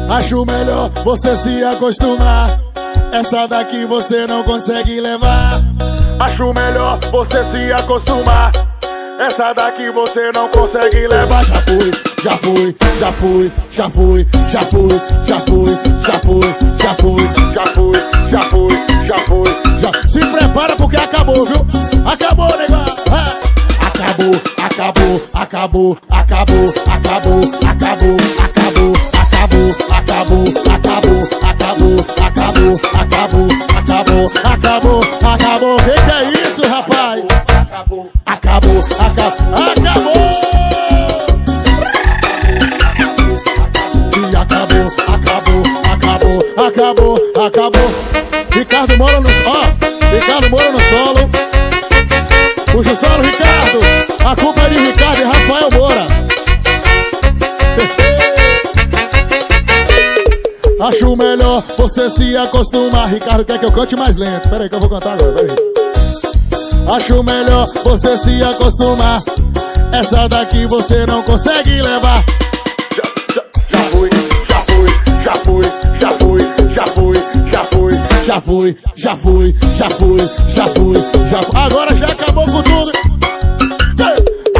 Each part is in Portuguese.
Acho melhor você se acostumar. Essa daqui você não consegue levar. Acho melhor você se acostumar. Essa daqui você não consegue levar. Já fui, já fui, já fui, já fui, já fui, já fui, já fui, já fui, já fui, já fui, já fui, já. Se prepara porque acabou, viu? Acabou, negão. Acabou, acabou, acabou, acabou, acabou, acabou, acabou, acabou, acabou, acabou, acabou, acabou, acabou, acabou, acabou, acabou. O que é isso, rapaz? Acabou, acabou, acabou. E acabou, acabou, acabou, acabou, acabou. Ricardo Moura no Ricardo Moura no solo. Puxa o solo, Ricardo. A culpa é de Ricardo e Rafael Moura. Acho melhor você se acostumar. Ricardo quer que eu cante mais lento. Pera aí que eu vou cantar agora, pera aí. Acho melhor você se acostumar. Essa daqui você não consegue levar. Já fui, já fui, já fui, já fui, já fui, já fui, já fui, já fui, já fui, já fui, já fui. Agora já acabou com tudo.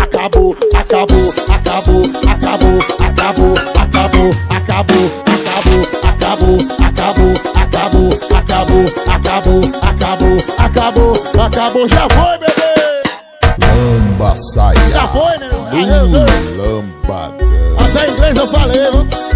Acabou, acabou, acabou, acabou, acabou, acabou, acabou, acabou, acabou, acabou, acabou, acabou, acabou, acabou, acabou, acabou, já foi, bebê! Lamba saia. Já foi, né? Lambadão. Até em inglês eu falei, viu?